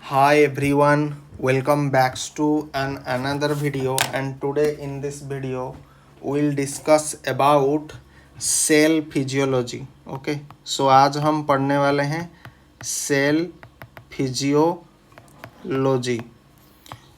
Hi everyone, welcome back to another video, and today in this video we'll discuss about cell physiology. Okay, so आज हम पढ़ने वाले हैं cell physiology.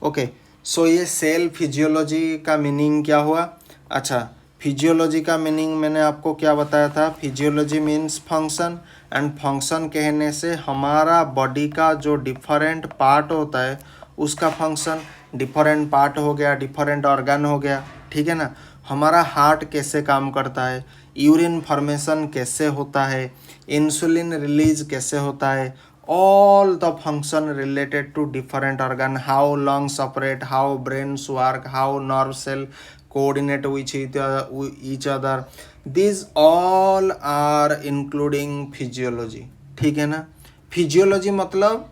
Okay, सो ये cell physiology का meaning क्या हुआ? अच्छा, फिजियोलॉजी का मीनिंग मैंने आपको क्या बताया था? Physiology means function, and function कहने से हमारा बॉडी का जो डिफरेंट पार्ट होता है उसका फंक्शन, डिफरेंट पार्ट हो गया, डिफरेंट ऑर्गन हो गया, ठीक है ना। हमारा हार्ट कैसे काम करता है, यूरिन फॉर्मेशन कैसे होता है, इंसुलिन रिलीज कैसे होता है, all the function related to different organ, how lungs operate, how brains work, how nerve cell coordinate with each other, these all are including physiology. ठीक है ना। फिजियोलॉजी मतलब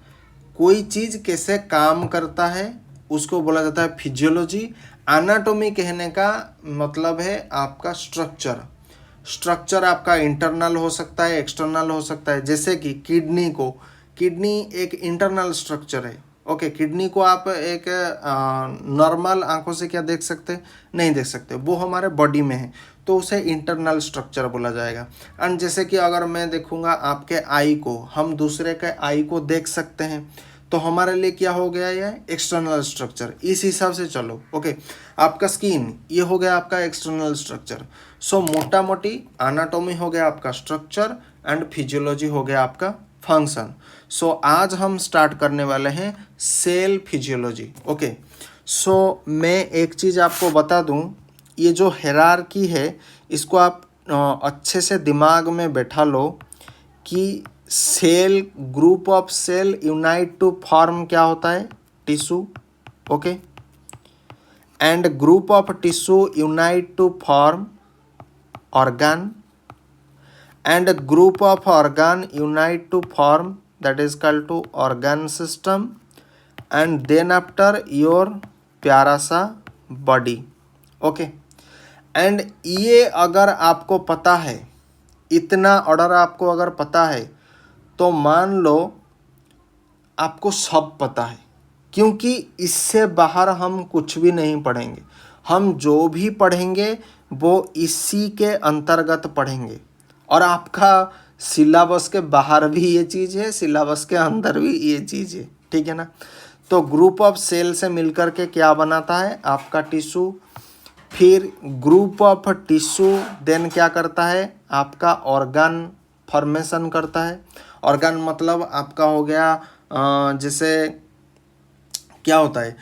कोई चीज कैसे काम करता है उसको बोला जाता है फिजियोलॉजी। एनाटॉमी कहने का मतलब है आपका स्ट्रक्चर। स्ट्रक्चर आपका इंटरनल हो सकता है, एक्सटर्नल हो सकता है। जैसे कि किडनी एक इंटरनल स्ट्रक्चर है। ओके, किडनी को आप एक नॉर्मल आंखों से क्या देख सकते? नहीं देख सकते, वो हमारे बॉडी में है, तो उसे इंटरनल स्ट्रक्चर बोला जाएगा। एंड जैसे कि अगर मैं देखूंगा आपके आई को, हम दूसरे के आई को देख सकते हैं, तो हमारे लिए क्या हो गया? ये एक्सटर्नल स्ट्रक्चर। इस हिसाब से चलो। ओके, आपका स्किन ये हो गया आपका एक्सटर्नल स्ट्रक्चर। सो मोटा मोटी एनाटॉमी हो गया आपका स्ट्रक्चर, एंड फिजियोलॉजी हो गया आपका फंक्शन। सो आज हम स्टार्ट करने वाले हैं सेल फिजियोलॉजी। ओके, सो मैं एक चीज़ आपको बता दूं, ये जो हायरार्की है इसको आप अच्छे से दिमाग में बैठा लो कि cell, group of cell unite to form क्या होता है? Tissue. Okay, and group of tissue unite to form organ, and a group of organ unite to form, that is called to organ system, and then after your प्यारा सा body. Okay, and ये अगर आपको पता है, इतना order आपको अगर पता है, तो मान लो आपको सब पता है, क्योंकि इससे बाहर हम कुछ भी नहीं पढ़ेंगे। हम जो भी पढ़ेंगे वो इसी के अंतर्गत पढ़ेंगे, और आपका सिलेबस के बाहर भी ये चीज़ है, सिलेबस के अंदर भी ये चीज़ है, ठीक है ना। तो ग्रुप ऑफ सेल से मिलकर के क्या बनाता है? आपका टिश्यू। फिर ग्रुप ऑफ टिश्यू देन क्या करता है? आपका ऑर्गन फॉर्मेशन करता है। ऑर्गन मतलब आपका हो गया जैसे क्या होता है,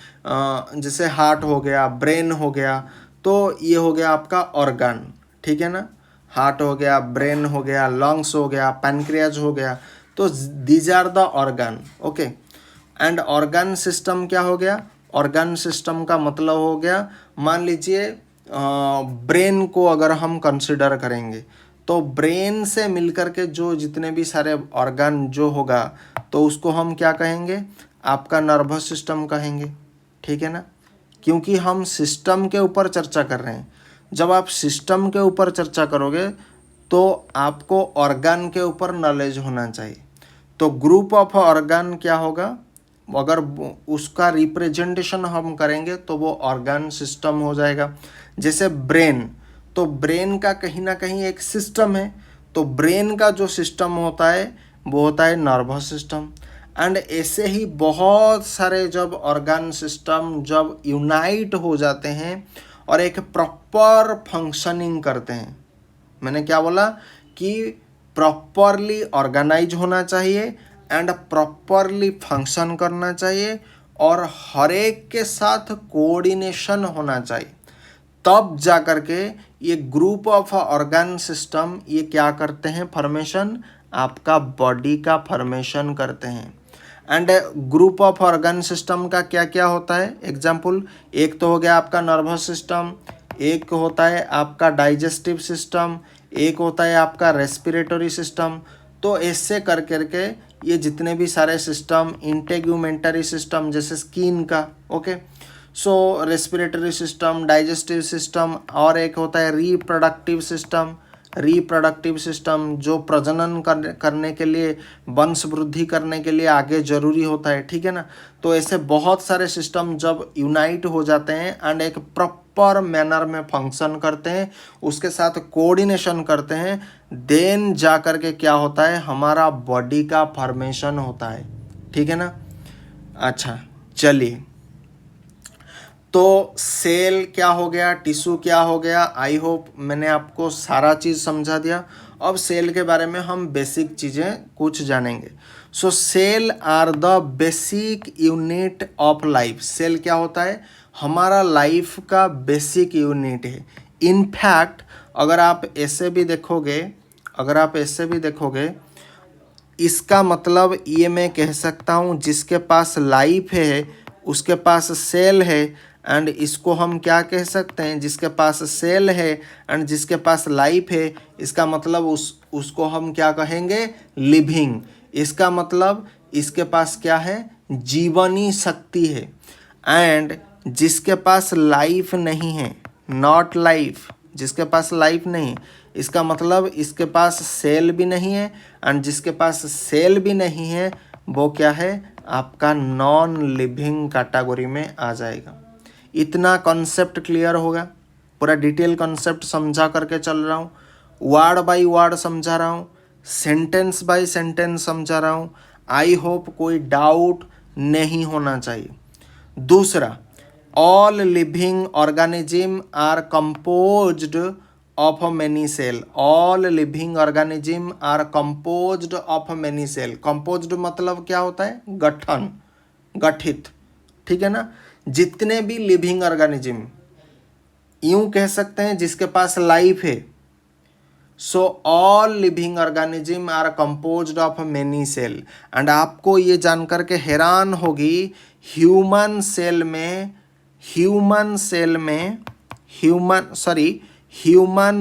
जैसे हार्ट हो गया, ब्रेन हो गया, तो ये हो गया आपका ऑर्गन, ठीक है ना। हार्ट हो गया, ब्रेन हो गया, लंग्स हो गया, पैनक्रियाज हो गया, तो these are the organ. Okay, and organ system क्या हो गया? ऑर्गन सिस्टम का मतलब हो गया, मान लीजिए ब्रेन को अगर हम कंसिडर करेंगे, तो ब्रेन से मिलकर के जो जितने भी सारे ऑर्गन जो होगा, तो उसको हम क्या कहेंगे? आपका नर्वस सिस्टम कहेंगे, ठीक है ना। क्योंकि हम सिस्टम के ऊपर चर्चा कर रहे हैं। जब आप सिस्टम के ऊपर चर्चा करोगे तो आपको ऑर्गन के ऊपर नॉलेज होना चाहिए। तो ग्रुप ऑफ ऑर्गन क्या होगा? अगर उसका रिप्रेजेंटेशन हम करेंगे तो वो ऑर्गन सिस्टम हो जाएगा। जैसे ब्रेन, तो ब्रेन का कहीं ना कहीं एक सिस्टम है, तो ब्रेन का जो सिस्टम होता है वो होता है नर्वस सिस्टम। एंड ऐसे ही बहुत सारे जब ऑर्गन सिस्टम जब यूनाइट हो जाते हैं और एक प्रॉपर फंक्शनिंग करते हैं, मैंने क्या बोला कि प्रॉपरली ऑर्गेनाइज होना चाहिए एंड प्रॉपरली फंक्शन करना चाहिए, और हर एक के साथ कोऑर्डिनेशन होना चाहिए, तब जा कर के ये ग्रुप ऑफ ऑर्गन सिस्टम ये क्या करते हैं? फॉर्मेशन, आपका बॉडी का फॉर्मेशन करते हैं। And group of organ system का क्या क्या होता है? एग्जाम्पल, एक तो हो गया आपका नर्वस सिस्टम, एक होता है आपका डाइजेस्टिव सिस्टम, एक होता है आपका रेस्पिरेटरी सिस्टम। तो ऐसे कर करके ये जितने भी सारे सिस्टम, इंटेग्यूमेंटरी सिस्टम जैसे स्किन का, ओके, सो रेस्पिरेटरी सिस्टम, डाइजेस्टिव सिस्टम, और एक होता है रिप्रोडक्टिव सिस्टम, रिप्रोडक्टिव सिस्टम, जो प्रजनन करने के लिए, वंश वृद्धि करने के लिए आगे जरूरी होता है, ठीक है ना। तो ऐसे बहुत सारे सिस्टम जब यूनाइट हो जाते हैं एंड एक प्रॉपर मैनर में फंक्शन करते हैं, उसके साथ कोऑर्डिनेशन करते हैं, देन जा कर के क्या होता है, हमारा बॉडी का फॉर्मेशन होता है, ठीक है ना। अच्छा चलिए, तो सेल क्या हो गया, टिश्यू क्या हो गया, आई होप मैंने आपको सारा चीज़ समझा दिया। अब सेल के बारे में हम बेसिक चीज़ें कुछ जानेंगे। So cell are the basic unit of life. Cell क्या होता है, हमारा लाइफ का बेसिक यूनिट है। इनफैक्ट अगर आप ऐसे भी देखोगे, इसका मतलब ये मैं कह सकता हूँ, जिसके पास लाइफ है उसके पास सेल है, एंड इसको हम क्या कह सकते हैं, जिसके पास सेल है एंड जिसके पास लाइफ है, इसका मतलब उसको हम क्या कहेंगे, लिविंग। इसका मतलब इसके पास क्या है, जीवनी शक्ति है। एंड जिसके पास लाइफ नहीं है, नॉट लाइफ, जिसके पास लाइफ नहीं, इसका मतलब इसके पास सेल भी नहीं है, एंड जिसके पास सेल भी नहीं है वो क्या है, आपका नॉन लिविंग कैटेगरी में आ जाएगा। इतना कॉन्सेप्ट क्लियर होगा, पूरा डिटेल कॉन्सेप्ट समझा करके चल रहा हूँ, वर्ड बाय वर्ड समझा रहा हूँ, सेंटेंस बाय सेंटेंस समझा रहा हूँ। आई होप कोई डाउट नहीं होना चाहिए। दूसरा, all living organism are composed of many cell. All living organism are composed of many cell. Composed मतलब क्या होता है, गठन, गठित, ठीक है ना। जितने भी लिविंग ऑर्गेनिज्म, यूं कह सकते हैं जिसके पास लाइफ है, so all living organism are composed of many cell. And आपको ये जानकर के हैरान होगी, ह्यूमन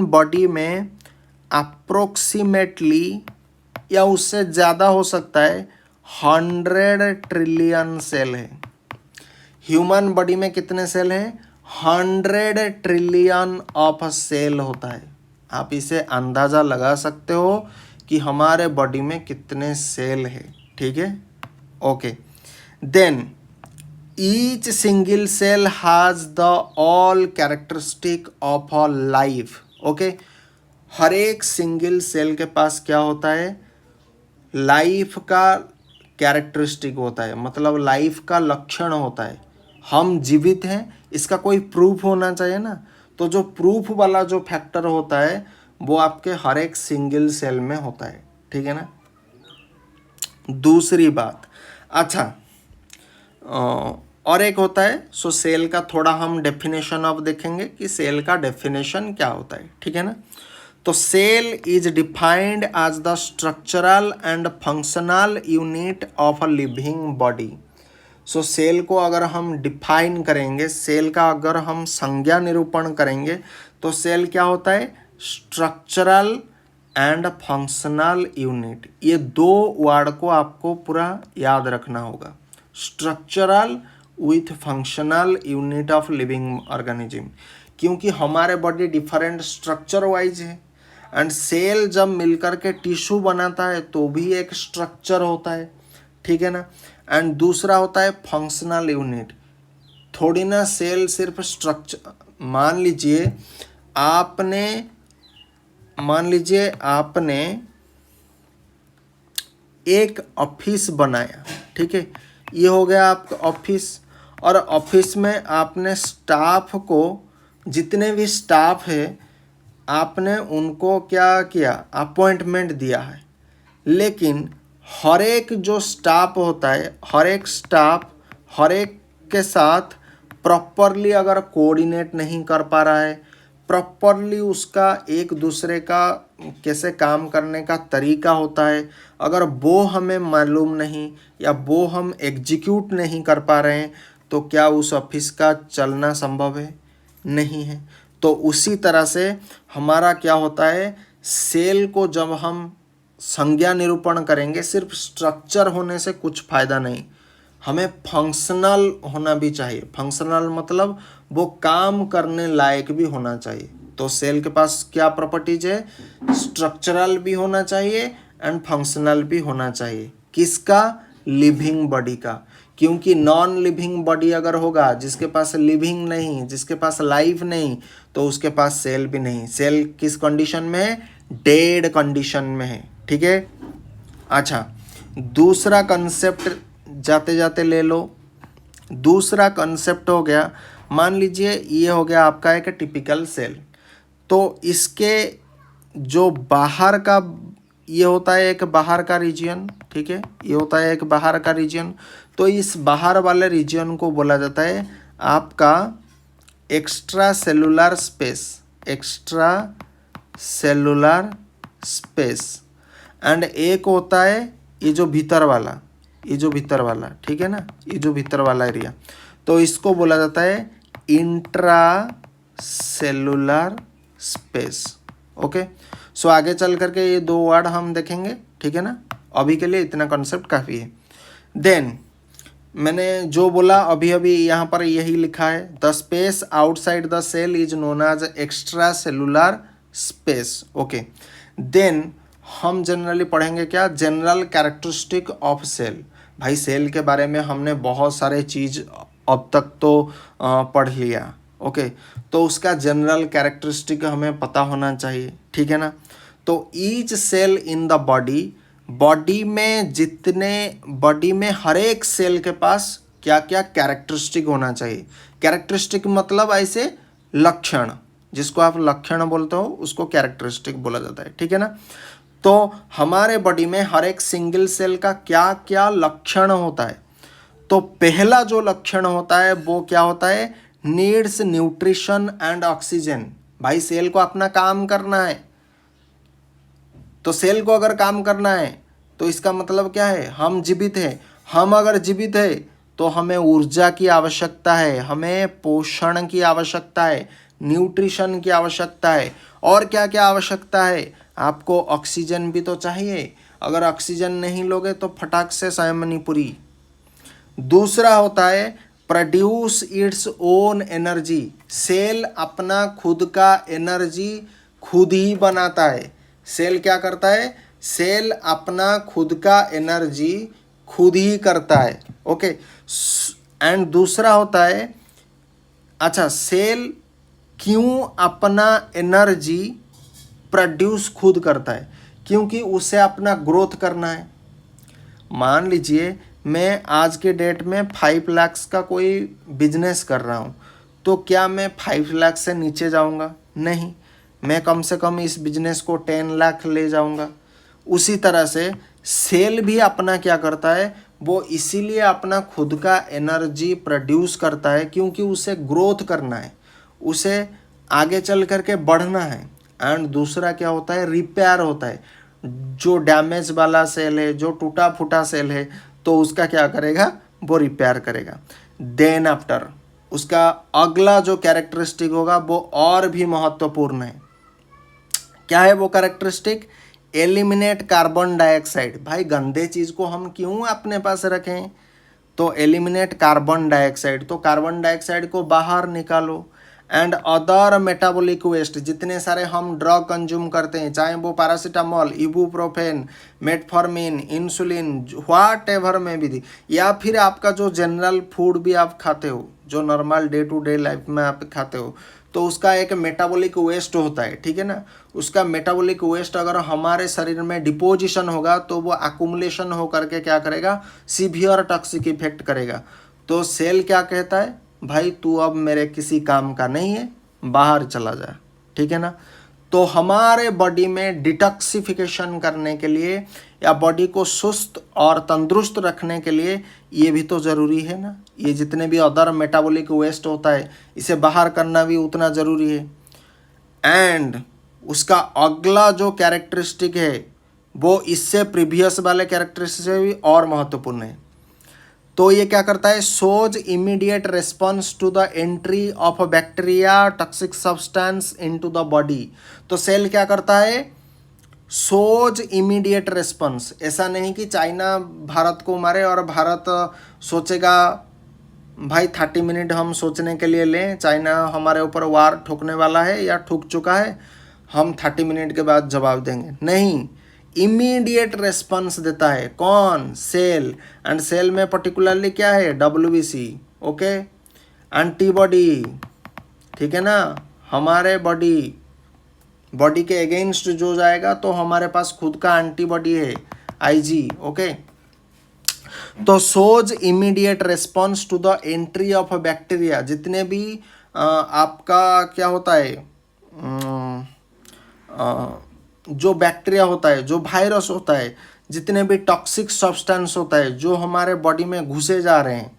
बॉडी में अप्रोक्सीमेटली या उससे ज़्यादा हो सकता है 100 ट्रिलियन सेल है। ह्यूमन बॉडी में कितने सेल हैं, 100 ट्रिलियन ऑफ सेल होता है। आप इसे अंदाज़ा लगा सकते हो कि हमारे बॉडी में कितने सेल है, ठीक है। Okay, then each single cell has the all characteristic of a life. Okay, हर एक सिंगल सेल के पास क्या होता है, लाइफ का कैरेक्टरिस्टिक होता है, मतलब लाइफ का लक्षण होता है। हम जीवित हैं, इसका कोई प्रूफ होना चाहिए ना। तो जो प्रूफ वाला जो फैक्टर होता है वो आपके हर एक सिंगल सेल में होता है, ठीक है ना। दूसरी बात, अच्छा और एक होता है, सो सेल का थोड़ा हम डेफिनेशन अब देखेंगे कि सेल का डेफिनेशन क्या होता है, ठीक है ना। तो cell is defined as the structural and functional unit of a living body. So cell को अगर हम डिफाइन करेंगे, सेल का अगर हम संज्ञा निरूपण करेंगे, तो सेल क्या होता है, स्ट्रक्चरल एंड फंक्शनल यूनिट। ये दो वर्ड को आपको पूरा याद रखना होगा, structural with functional unit of living organism. क्योंकि हमारे बॉडी डिफरेंट स्ट्रक्चर वाइज है, एंड सेल जब मिलकर के टिश्यू बनाता है तो भी एक स्ट्रक्चर होता है, ठीक है ना। एंड दूसरा होता है फंक्शनल यूनिट। थोड़ी ना सेल सिर्फ स्ट्रक्चर, मान लीजिए आपने एक ऑफिस बनाया, ठीक है, ये हो गया आपका ऑफिस। और ऑफिस में आपने स्टाफ को, जितने भी स्टाफ है, आपने उनको क्या किया, अपॉइंटमेंट दिया है। लेकिन हर एक जो स्टाफ होता है, हर एक स्टाफ हर एक के साथ प्रॉपरली अगर कोऑर्डिनेट नहीं कर पा रहा है, प्रॉपरली उसका एक दूसरे का कैसे काम करने का तरीका होता है, अगर वो हमें मालूम नहीं या वो हम एग्जीक्यूट नहीं कर पा रहे हैं, तो क्या उस ऑफिस का चलना संभव है, नहीं है। तो उसी तरह से हमारा क्या होता है, सेल को जब हम संज्ञा निरूपण करेंगे, सिर्फ स्ट्रक्चर होने से कुछ फायदा नहीं, हमें फंक्शनल होना भी चाहिए। फंक्शनल मतलब वो काम करने लायक भी होना चाहिए, तो सेल के पास क्या प्रॉपर्टीज है, स्ट्रक्चरल भी होना चाहिए एंड फंक्शनल भी होना चाहिए। किसका, लिविंग बॉडी का। क्योंकि नॉन लिविंग बॉडी अगर होगा, जिसके पास लिविंग नहीं, जिसके पास लाइफ नहीं, तो उसके पास सेल भी नहीं। सेल किस कंडीशन में है, डेड कंडीशन में है। ठीक है। अच्छा, दूसरा कंसेप्ट जाते जाते ले लो। दूसरा कंसेप्ट हो गया, मान लीजिए ये हो गया आपका एक टिपिकल सेल। तो इसके जो बाहर का ये होता है एक बाहर का रीजन, ठीक है, ये होता है एक बाहर का रीजन। तो इस बाहर वाले रीजन को बोला जाता है आपका extra cellular space, extra cellular space. And एक होता है ये जो भीतर वाला, ये जो भीतर वाला, ठीक है ना, ये जो भीतर वाला एरिया, तो इसको बोला जाता है इंट्रा सेलुलर स्पेस। ओके, सो आगे चल करके ये दो वर्ड हम देखेंगे, ठीक है ना, अभी के लिए इतना कॉन्सेप्ट काफ़ी है। देन मैंने जो बोला अभी अभी यहाँ पर यही लिखा है, the space outside the cell is known as extra cellular space. Okay, then हम जनरली पढ़ेंगे क्या, जनरल कैरेक्टरिस्टिक ऑफ सेल। भाई सेल के बारे में हमने बहुत सारे चीज़ अब तक तो पढ़ लिया। ओके, तो उसका जनरल कैरेक्टरिस्टिक हमें पता होना चाहिए, ठीक है ना। तो each cell in the body, body में बॉडी में हर एक सेल के पास क्या क्या कैरेक्टरिस्टिक होना चाहिए। कैरेक्टरिस्टिक मतलब ऐसे लक्षण, जिसको आप लक्षण बोलते हो उसको कैरेक्टरिस्टिक बोला जाता है, ठीक है ना। तो हमारे बॉडी में हर एक सिंगल सेल का क्या क्या लक्षण होता है। तो पहला जो लक्षण होता है वो क्या होता है, नीड्स न्यूट्रिशन एंड ऑक्सीजन। भाई सेल को अपना काम करना है, तो सेल को अगर काम करना है तो इसका मतलब क्या है, हम जीवित हैं। हम अगर जीवित है तो हमें ऊर्जा की आवश्यकता है, हमें पोषण की आवश्यकता है, न्यूट्रिशन की आवश्यकता है, और क्या क्या आवश्यकता है, आपको ऑक्सीजन भी तो चाहिए। अगर ऑक्सीजन नहीं लोगे तो फटाक से सायमनी पूरी। दूसरा होता है produce its own energy. Cell अपना खुद का एनर्जी खुद ही बनाता है। सेल क्या करता है, सेल अपना खुद का एनर्जी खुद ही करता है। ओके, एंड दूसरा होता है, अच्छा सेल क्यों अपना एनर्जी प्रोड्यूस खुद करता है, क्योंकि उसे अपना ग्रोथ करना है। मान लीजिए मैं आज के डेट में 5 लाख का कोई बिजनेस कर रहा हूँ, तो क्या मैं 5 लाख से नीचे जाऊँगा, नहीं, मैं कम से कम इस बिजनेस को 10 लाख ले जाऊँगा। उसी तरह से सेल भी अपना क्या करता है, वो इसीलिए अपना खुद का एनर्जी प्रोड्यूस करता है क्योंकि उसे ग्रोथ करना है, उसे आगे चल करके बढ़ना है। एंड दूसरा क्या होता है, रिपेयर होता है। जो डैमेज वाला सेल है, जो टूटा फूटा सेल है, तो उसका क्या करेगा, वो रिपेयर करेगा। देन आफ्टर उसका अगला जो कैरेक्टरिस्टिक होगा वो और भी महत्वपूर्ण है। क्या है वो कैरेक्टरिस्टिक, एलिमिनेट कार्बन डाइऑक्साइड। भाई गंदे चीज़ को हम क्यों अपने पास रखें, तो एलिमिनेट कार्बन डाइऑक्साइड, तो कार्बन डाइऑक्साइड को बाहर निकालो। एंड अदर मेटाबॉलिक वेस्ट, जितने सारे हम ड्रग कंज्यूम करते हैं, चाहे वो paracetamol, ibuprofen, metformin, insulin, what ever में भी, या फिर आपका जो जनरल फूड भी आप खाते हो, जो normal day to day life में आप खाते हो, तो उसका एक मेटाबॉलिक वेस्ट होता है, ठीक है ना। उसका मेटाबॉलिक वेस्ट अगर हमारे शरीर में डिपोजिशन होगा तो वो अकुमुलेशन हो करके क्या करेगा, सीवियर टॉक्सिक इफेक्ट करेगा। तो सेल क्या कहता है, भाई तू अब मेरे किसी काम का नहीं है, बाहर चला जा, ठीक है ना। तो हमारे बॉडी में डिटॉक्सिफिकेशन करने के लिए या बॉडी को सुस्त और तंदुरुस्त रखने के लिए ये भी तो ज़रूरी है ना। ये जितने भी अदर मेटाबॉलिक वेस्ट होता है, इसे बाहर करना भी उतना ज़रूरी है। एंड उसका अगला जो कैरेक्टरिस्टिक है वो इससे प्रीवियस वाले कैरेक्टरिस्टिक से भी और महत्वपूर्ण है। तो ये क्या करता है, shows immediate response to the entry of a bacteria toxic substance into the body. तो सेल क्या करता है, शोज इमीडिएट रेस्पॉन्स। ऐसा नहीं कि चाइना भारत को मारे और भारत सोचेगा भाई 30 मिनट हम सोचने के लिए लें, चाइना हमारे ऊपर वार ठोकने वाला है या ठुक चुका है, हम 30 मिनट के बाद जवाब देंगे? नहीं, इमीडिएट रेस्पॉन्स देता है कौन? सेल। एंड सेल में पर्टिकुलरली क्या है? WBC, ओके, एंटीबॉडी, ठीक है ना, हमारे बॉडी के अगेंस्ट जो जाएगा तो हमारे पास खुद का एंटीबॉडी है, IG, ओके। तो shows immediate response to the entry of bacteria, जितने भी आपका क्या होता है, जो बैक्टीरिया होता है, जो वायरस होता है, जितने भी टॉक्सिक सब्सटेंस होता है जो हमारे बॉडी में घुसे जा रहे हैं,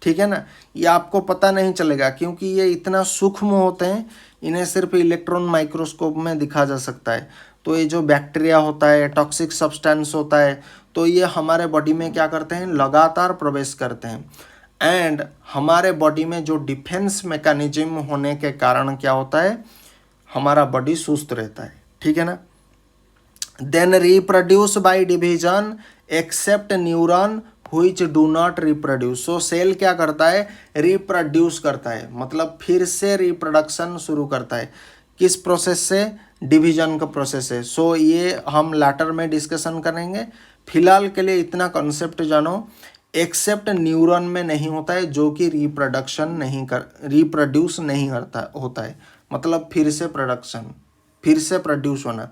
ठीक है ना, ये आपको पता नहीं चलेगा क्योंकि ये इतना सूक्ष्म होते हैं, इन्हें सिर्फ इलेक्ट्रॉन माइक्रोस्कोप में दिखा जा सकता है। तो ये जो बैक्टीरिया होता है, टॉक्सिक सब्सटेंस होता है, तो ये हमारे बॉडी में क्या करते हैं? लगातार प्रवेश करते हैं। एंड हमारे बॉडी में जो डिफेंस मैकेनिज्म होने के कारण क्या होता है? हमारा बॉडी सुस्त रहता है, ठीक है ना। Then reproduce by division except neuron which do not reproduce. So cell क्या करता है? रिप्रोड्यूस करता है, मतलब फिर से रिप्रोडक्शन शुरू करता है। किस प्रोसेस से? डिवीजन का प्रोसेस है। सो ये हम लेटर में डिस्कशन करेंगे, फिलहाल के लिए इतना कॉन्सेप्ट जानो, एक्सेप्ट न्यूरॉन में नहीं होता है जो कि रिप्रोड्यूस नहीं करता होता है, मतलब फिर से प्रोडक्शन, फिर से प्रोड्यूस होना।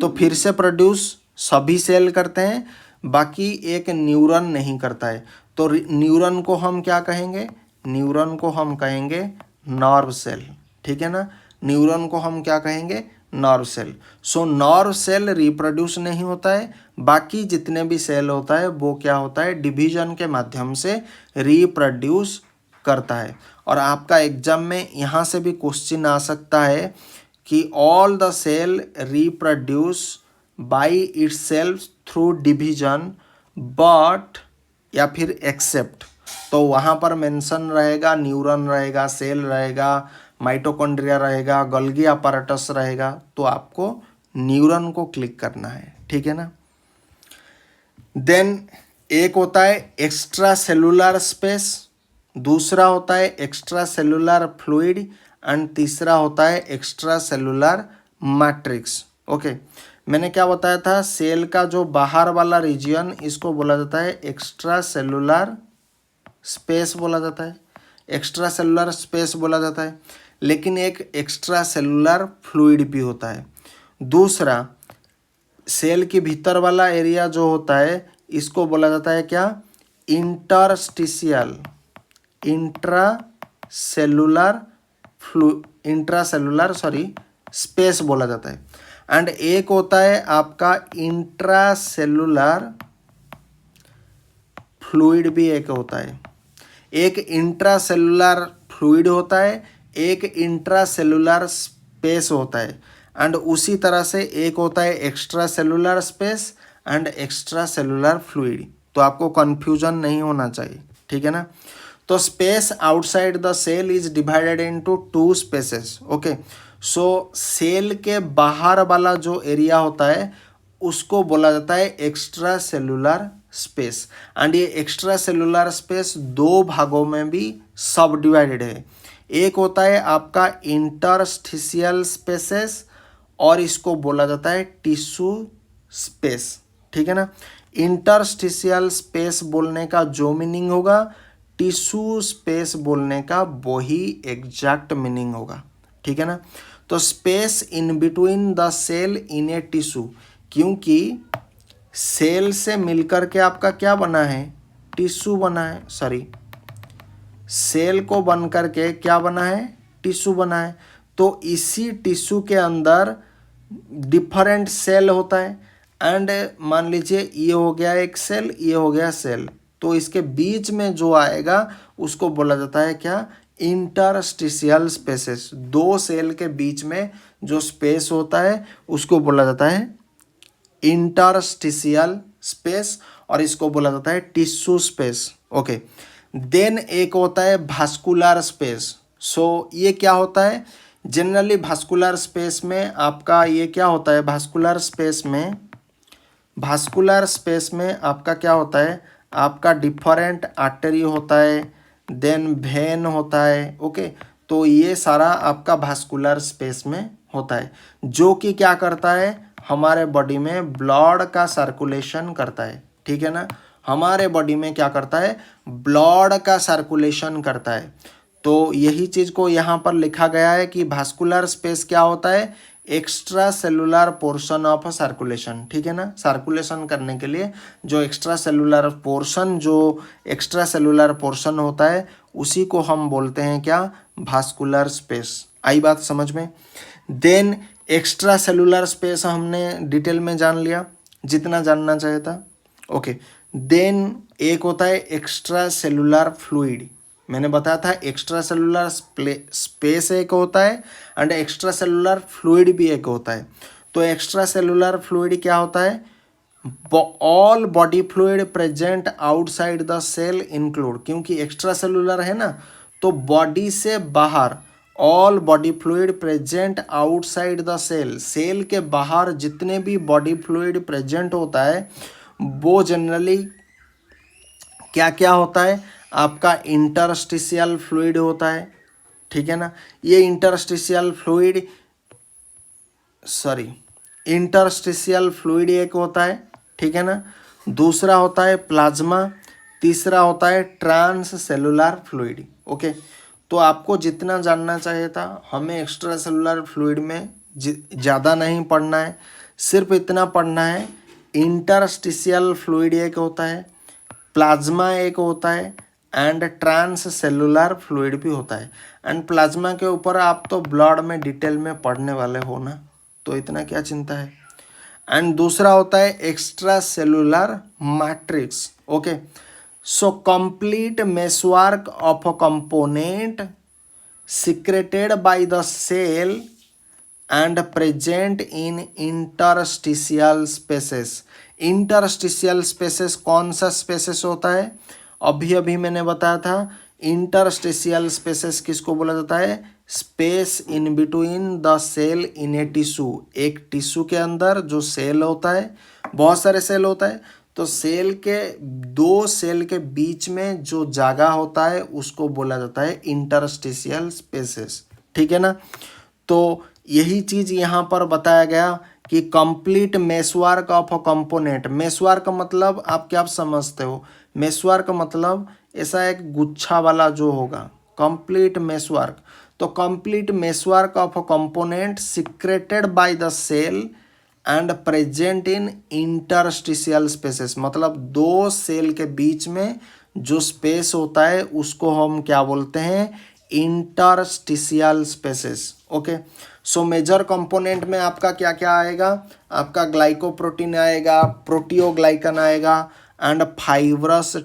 तो फिर से प्रोड्यूस सभी सेल करते हैं, बाकी एक न्यूरॉन नहीं करता है। तो न्यूरॉन को हम क्या कहेंगे? न्यूरॉन को हम कहेंगे नर्व सेल, ठीक है ना। न्यूरॉन को हम क्या कहेंगे? Nerve cell. So nerve cell reproduce नहीं होता है, बाकी जितने भी सेल होता है वो क्या होता है? डिवीजन के माध्यम से रिप्रोड्यूस करता है। और आपका एग्जाम में यहाँ से भी क्वेश्चन आ सकता है कि all the cell reproduce by itself through division but, या फिर एक्सेप्ट, तो वहाँ पर मेंशन रहेगा, न्यूरॉन रहेगा, सेल रहेगा, माइटोकॉन्ड्रिया रहेगा, गोल्गी apparatus रहेगा, तो आपको न्यूरॉन को क्लिक करना है, ठीक है ना। देन एक होता है एक्स्ट्रा सेलुलर स्पेस, दूसरा होता है एक्स्ट्रा सेलुलर फ्लूइड, एंड तीसरा होता है एक्स्ट्रा सेलुलर मैट्रिक्स, ओके। मैंने क्या बताया था? सेल का जो बाहर वाला रीजन, इसको बोला जाता है एक्स्ट्रा सेलुलर स्पेस बोला जाता है, एक्स्ट्रा सेलुलर स्पेस बोला जाता है। लेकिन एक एक्स्ट्रा सेलुलर फ्लूइड भी होता है। दूसरा, सेल के भीतर वाला एरिया जो होता है, इसको बोला जाता है क्या? इंटरस्टिशियल, इंट्रासेलुलर स्पेस बोला जाता है। एंड एक होता है आपका इंट्रासेलुलर फ्लूइड भी एक होता है। एक इंट्रासेलुलर फ्लूइड होता है, एक इंट्रासेलुलर स्पेस होता है। एंड उसी तरह से एक होता है extra cellular space and extra cellular fluid. तो आपको कन्फ्यूजन नहीं होना चाहिए, ठीक है ना। तो space outside the cell is divided into 2 spaces, okay. So cell के बाहर वाला जो एरिया होता है उसको बोला जाता है एक्स्ट्रा सेलुलर स्पेस। एंड ये एक्स्ट्रा सेलुलर स्पेस 2 भागों में भी सब डिवाइडेड है। एक होता है आपका इंटरस्टिशियल स्पेसेस, और इसको बोला जाता है टिश्यू स्पेस, ठीक है ना। इंटरस्टिशियल स्पेस बोलने का जो मीनिंग होगा, टिश्यू स्पेस बोलने का वही एग्जैक्ट मीनिंग होगा, ठीक है ना। तो space in between the cell in a tissue, क्योंकि सेल से मिलकर के आपका क्या बना है? टिश्यू बना है, सेल को बन करके क्या बना है? टिश्यू बना है। तो इसी टिश्यू के अंदर डिफरेंट सेल होता है। एंड मान लीजिए ये हो गया एक सेल, ये हो गया सेल, तो इसके बीच में जो आएगा उसको बोला जाता है क्या? Interstitial spaces. 2 सेल के बीच में जो स्पेस होता है उसको बोला जाता है इंटरस्टिशियल स्पेस, और इसको बोला जाता है टिश्यू स्पेस, ओके। देन एक होता है भास्कुलर स्पेस। सो ये क्या होता है? जनरली भास्कुलर स्पेस में आपका ये क्या होता है? भास्कुलर स्पेस में आपका क्या होता है? आपका डिफरेंट आर्टरी होता है, देन वेन होता है, ओके। तो ये सारा आपका वास्कुलर स्पेस में होता है, जो कि क्या करता है, हमारे बॉडी में ब्लड का सर्कुलेशन करता है, ठीक है ना। हमारे बॉडी में क्या करता है, ब्लड का सर्कुलेशन करता है। तो यही चीज़ को यहाँ पर लिखा गया है कि वास्कुलर स्पेस क्या होता है, extra cellular portion of circulation, ठीक है ना। सर्कुलेशन करने के लिए जो एक्स्ट्रा सेलुलर पोर्शन होता है उसी को हम बोलते हैं क्या, वास्कुलर स्पेस। आई बात समझ में। देन एक्स्ट्रा सेलुलर स्पेस हमने डिटेल में जान लिया जितना जानना चाहिए था, ओके। देन एक होता है एक्स्ट्रा सेलुलर फ्लूइड, मैंने बताया था एक्स्ट्रा सेलुलर स्पेस एक होता है एंड एक्स्ट्रा सेलुलर फ्लूइड भी एक होता है। तो एक्स्ट्रा सेलुलर फ्लूइड क्या होता है, all body fluid present outside the cell include, क्योंकि एक्स्ट्रा सेलुलर है ना, तो बॉडी से बाहर all body fluid present outside the cell, cell के बाहर जितने भी बॉडी फ्लूइड प्रेजेंट होता है वो जनरली क्या क्या होता है, आपका इंटरस्टिशियल फ्लूइड होता है, ठीक है ना। ये इंटरस्टिशियल फ्लूइड एक होता है, ठीक है ना। दूसरा होता है प्लाज्मा, तीसरा होता है ट्रांस सेलुलर फ्लूइड, ओके। तो आपको जितना जानना चाहिए था, हमें एक्स्ट्रा सेलुलर फ्लूइड में ज़्यादा नहीं पढ़ना है, सिर्फ इतना पढ़ना है, इंटरस्टिशियल फ्लूइड एक होता है, प्लाज्मा एक होता है एंड ट्रांस सेलुलर फ्लूइड भी होता है। एंड प्लाज्मा के ऊपर आप तो ब्लड में डिटेल में पढ़ने वाले हो ना, तो इतना क्या चिंता है। एंड दूसरा होता है extra cellular matrix, okay. So complete meshwork of a component secreted by the cell and present in interstitial spaces। Interstitial spaces कौन सा स्पेसेस होता है, अभी अभी मैंने बताया था, इंटरस्टिशियल स्पेसेस किसको बोला जाता है, space in between the cell in a tissue, एक टिश्यू के अंदर जो सेल होता है, बहुत सारे सेल होता है, तो सेल के दो सेल के बीच में जो जगह होता है उसको बोला जाता है इंटरस्टिशियल स्पेसेस, ठीक है ना। तो यही चीज़ यहाँ पर बताया गया कि complete meshwork of a component. मेसवर्क मतलब आप क्या समझते हो, मेसवर्क मतलब ऐसा एक गुच्छा वाला जो होगा, कंप्लीट मेसवर्क। तो complete meshwork of a component secreted by the cell and present in interstitial spaces, मतलब दो सेल के बीच में जो स्पेस होता है उसको हम क्या बोलते हैं, interstitial spaces, okay. So major component में आपका क्या क्या आएगा, आपका ग्लाइकोप्रोटीन आएगा, प्रोटियोग्लाइकन आएगा एंड फाइब्रस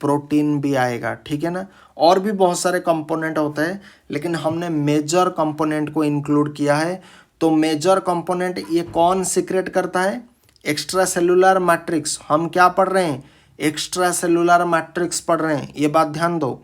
प्रोटीन भी आएगा, ठीक है ना। और भी बहुत सारे कंपोनेंट होते हैं लेकिन हमने मेजर कंपोनेंट को इंक्लूड किया है। तो मेजर कंपोनेंट ये कौन सीक्रेट करता है, एक्स्ट्रा सेलुलर मैट्रिक्स। हम क्या पढ़ रहे हैं, एक्स्ट्रा सेलुलर मैट्रिक्स पढ़ रहे हैं, ये बात ध्यान दो।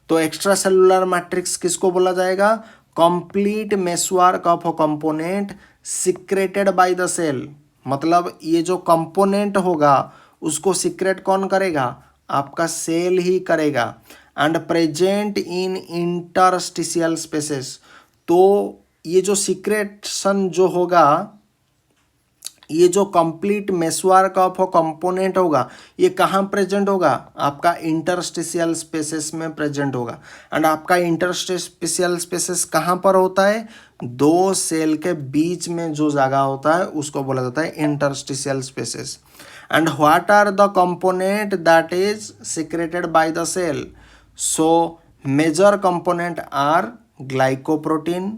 तो एक्स्ट्रा सेलुलर मैट्रिक्स किसको बोला जाएगा, complete meshwork of a component secreted by the cell, मतलब ये जो कंपोनेंट होगा उसको सीक्रेट कौन करेगा, आपका सेल ही करेगा and present in interstitial spaces. तो ये जो सीक्रेशन जो होगा, ये जो complete meshwork of a component होगा, ये कहाँ प्रेजेंट होगा, आपका इंटरस्टिशियल स्पेसेस में प्रेजेंट होगा। एंड आपका इंटरस्टिशियल स्पेसेस कहाँ पर होता है, दो सेल के बीच में जो जगह होता है उसको बोला जाता है interstitial spaces. And what are the component that is secreted by the cell, so major component are glycoprotein,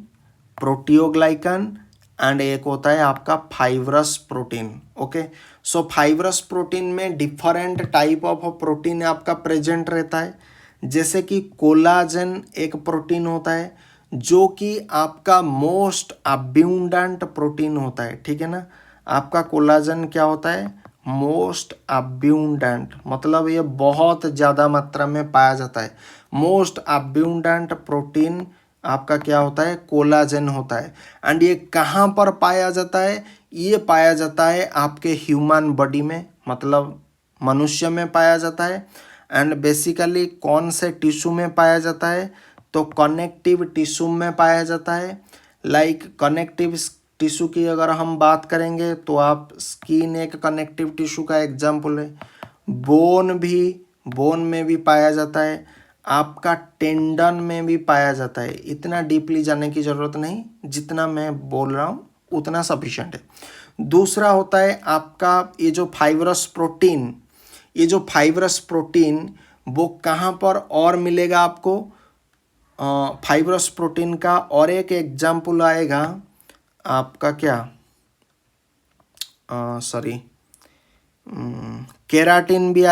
proteoglycan and एक होता है आपका fibrous protein, okay. So fibrous protein में डिफरेंट टाइप ऑफ प्रोटीन आपका प्रेजेंट रहता है, जैसे कि कोलाजन एक प्रोटीन होता है जो कि आपका मोस्ट अब्यूंडेंट प्रोटीन होता है, ठीक है ना। आपका कोलाजन क्या होता है, मोस्ट अब्यूंडेंट, मतलब ये बहुत ज़्यादा मात्रा में पाया जाता है। मोस्ट अब्यूंडेंट प्रोटीन आपका क्या होता है, कोलाजन होता है। एंड ये कहाँ पर पाया जाता है, ये पाया जाता है आपके ह्यूमन बॉडी में, मतलब मनुष्य में पाया जाता है। एंड बेसिकली कौन से टिश्यू में पाया जाता है, तो कनेक्टिव टिश्यू में पाया जाता है। लाइक कनेक्टिव टिश्यू की अगर हम बात करेंगे तो आप स्किन एक कनेक्टिव टिश्यू का एग्जाम्पल है। बोन में भी पाया जाता है, आपका टेंडन में भी पाया जाता है। इतना डीपली जाने की ज़रूरत नहीं, जितना मैं बोल रहा हूँ उतना सफिशिएंट है। दूसरा होता है आपका ये जो फाइब्रस प्रोटीन, वो कहाँ पर और मिलेगा आपको, फाइब्रस प्रोटीन का और एक एग्जाम्पल आएगा आपका क्या, केराटिन भी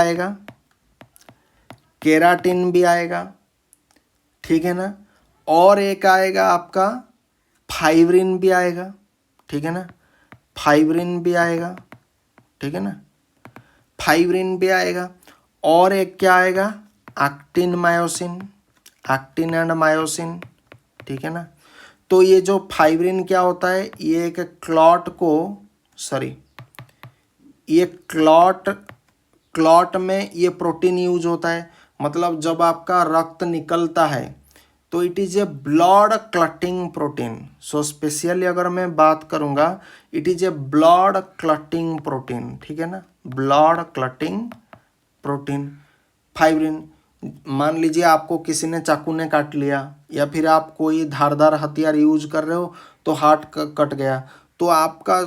आएगा, ठीक है ना। और एक आएगा आपका फाइब्रिन भी आएगा, ठीक है ना, फाइब्रिन भी आएगा, ठीक है ना, फाइब्रिन भी आएगा। और एक क्या आएगा, एक्टिन एंड मायोसिन, ठीक है ना। तो ये जो फाइब्रिन क्या होता है, ये एक क्लॉट में ये प्रोटीन यूज होता है। मतलब जब आपका रक्त निकलता है तो it is a blood clotting protein. So specially अगर मैं बात करूँगा, it is a blood clotting protein, ठीक है ना, ब्लड क्लटिंग प्रोटीन फाइब्रिन। मान लीजिए आपको किसी ने चाकू ने काट लिया, या फिर आप कोई धारदार हथियार यूज कर रहे हो तो हाथ कट गया, तो आपका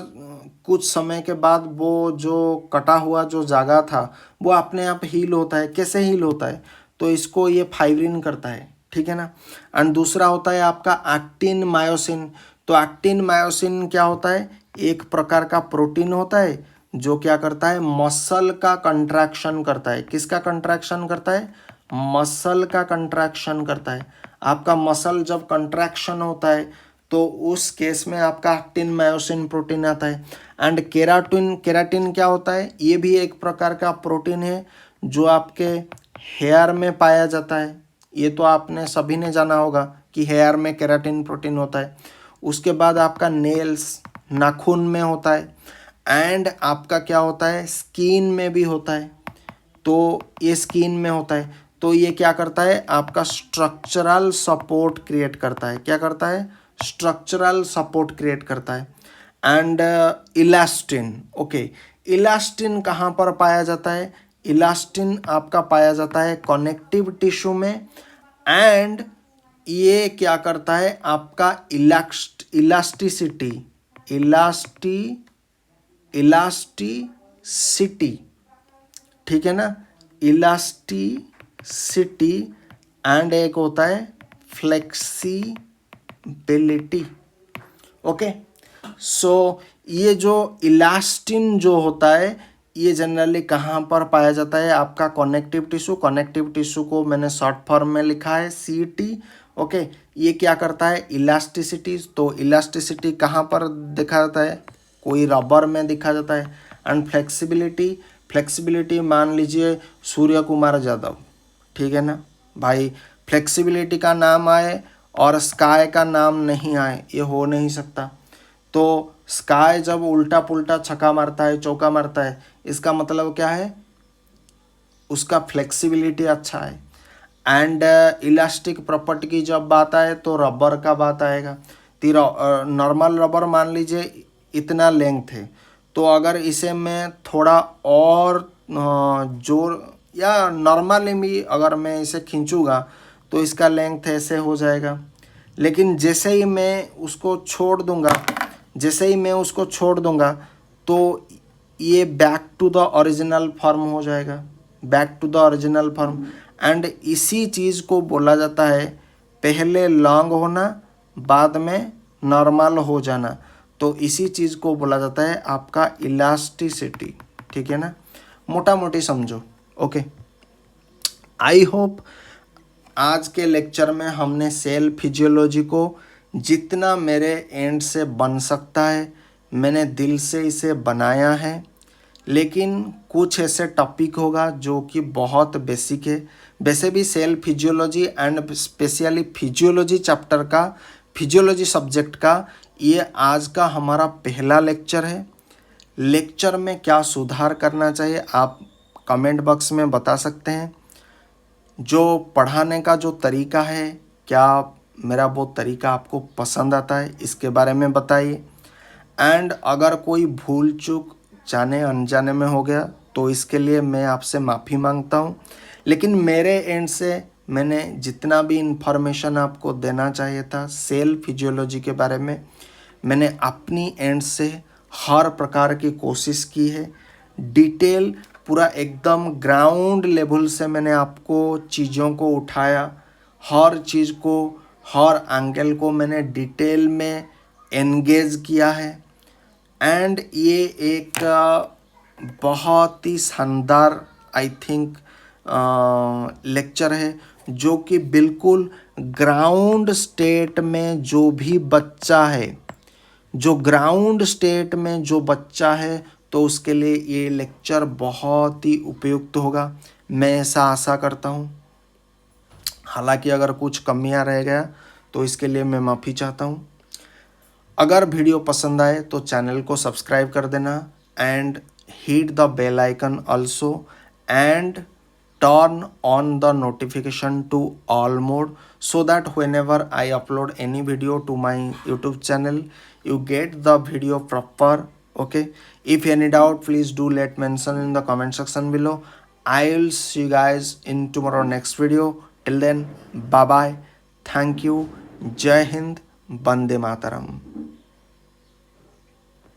कुछ समय के बाद वो जो कटा हुआ जो जगह था वो अपने आप हील होता है। कैसे हील होता है, तो इसको ये फाइब्रिन करता है, ठीक है ना। एंड दूसरा होता है आपका एक्टिन मायोसिन। तो एक्टिन मायोसिन क्या होता है, एक प्रकार का प्रोटीन होता है जो क्या करता है, मसल का कंट्रैक्शन करता है। किसका कंट्रैक्शन करता है, मसल का कंट्रैक्शन करता है। आपका मसल जब कंट्रैक्शन होता है तो उस केस में आपका एक्टिन मायोसिन प्रोटीन आता है। एंड केराटिन क्या होता है, ये भी एक प्रकार का प्रोटीन है जो आपके हेयर में पाया जाता है। ये तो आपने सभी ने जाना होगा कि हेयर में केराटिन प्रोटीन होता है। उसके बाद आपका नेल्स, नाखून में होता है। एंड आपका क्या होता है, स्किन में भी होता है। तो ये स्किन में होता है, तो ये क्या करता है, आपका स्ट्रक्चरल सपोर्ट क्रिएट करता है। क्या करता है, स्ट्रक्चरल सपोर्ट क्रिएट करता है। एंड इलास्टिन, ओके, इलास्टिन कहाँ पर पाया जाता है, इलास्टिन आपका पाया जाता है कनेक्टिव टिश्यू में। एंड ये क्या करता है, आपका इलास्टिसिटी, ठीक है ना, इलास्टिसिटी। एंड एक होता है फ्लेक्सिबिलिटी, ओके। सो ये जो इलास्टिन जो होता है, ये जनरली कहाँ पर पाया जाता है, आपका कनेक्टिव टिश्यू को मैंने शॉर्ट फॉर्म में लिखा है CT, ओके। ये क्या करता है, इलास्टिसिटी। तो इलास्टिसिटी कहाँ पर देखा जाता है, कोई रबर में देखा जाता है। एंड फ्लेक्सिबिलिटी मान लीजिए सूर्य कुमार यादव, ठीक है ना भाई, फ्लेक्सिबिलिटी का नाम आए और स्काई का नाम नहीं आए, ये हो नहीं सकता। तो स्काई जब उल्टा पुल्टा छक्का मारता है, चौका मारता है, इसका मतलब क्या है, उसका फ्लेक्सिबिलिटी अच्छा है। एंड इलास्टिक प्रॉपर्टी की जब बात आए तो रबर का बात आएगा। नॉर्मल रबर मान लीजिए इतना लेंथ है, तो अगर इसे मैं थोड़ा और जोर या नॉर्मली भी अगर मैं इसे खींचूंगा तो इसका लेंथ ऐसे हो जाएगा। लेकिन जैसे ही मैं उसको छोड़ दूंगा तो ये back to the original form हो जाएगा, back to the original form. And इसी चीज़ को बोला जाता है पहले लॉन्ग होना बाद में नॉर्मल हो जाना। तो इसी चीज़ को बोला जाता है आपका इलास्टिसिटी, ठीक है ना, मोटा मोटी समझो, ओके। आई होप आज के लेक्चर में हमने सेल फिजियोलॉजी को जितना मेरे एंड से बन सकता है मैंने दिल से इसे बनाया है। लेकिन कुछ ऐसे टॉपिक होगा जो कि बहुत बेसिक है। वैसे भी cell physiology and specially physiology chapter का, फिजियोलॉजी सब्जेक्ट का ये आज का हमारा पहला लेक्चर है। लेक्चर में क्या सुधार करना चाहिए आप कमेंट बॉक्स में बता सकते हैं। जो पढ़ाने का जो तरीका है, क्या मेरा वो तरीका आपको पसंद आता है, इसके बारे में बताइए। एंड अगर कोई भूल चूक जाने अनजाने में हो गया तो इसके लिए मैं आपसे माफ़ी मांगता हूँ। लेकिन मेरे एंड से मैंने जितना भी इन्फॉर्मेशन आपको देना चाहिए था सेल फिजियोलॉजी के बारे में, मैंने अपनी एंड से हर प्रकार की कोशिश की है। डिटेल पूरा एकदम ग्राउंड लेवल से मैंने आपको चीज़ों को उठाया, हर चीज़ को, हर एंगल को मैंने डिटेल में एंगेज किया है। एंड ये एक बहुत ही शानदार आई थिंक लेक्चर है, जो कि बिल्कुल ग्राउंड स्टेट में जो भी बच्चा है, जो ग्राउंड स्टेट में जो बच्चा है, तो उसके लिए ये लेक्चर बहुत ही उपयुक्त होगा, मैं ऐसा आशा करता हूँ। हालांकि अगर कुछ कमियां रह गया तो इसके लिए मैं माफ़ी चाहता हूँ। अगर वीडियो पसंद आए तो चैनल को सब्सक्राइब कर देना and hit the bell icon also and turn on the notification to all mode, so that whenever I upload any video to my YouTube channel you get the video proper. Okay, if any doubt please do let mention in the comment section below. I'll see you guys in tomorrow next video. Till then, bye bye, thank you, Jai Hind, Bande Mataram.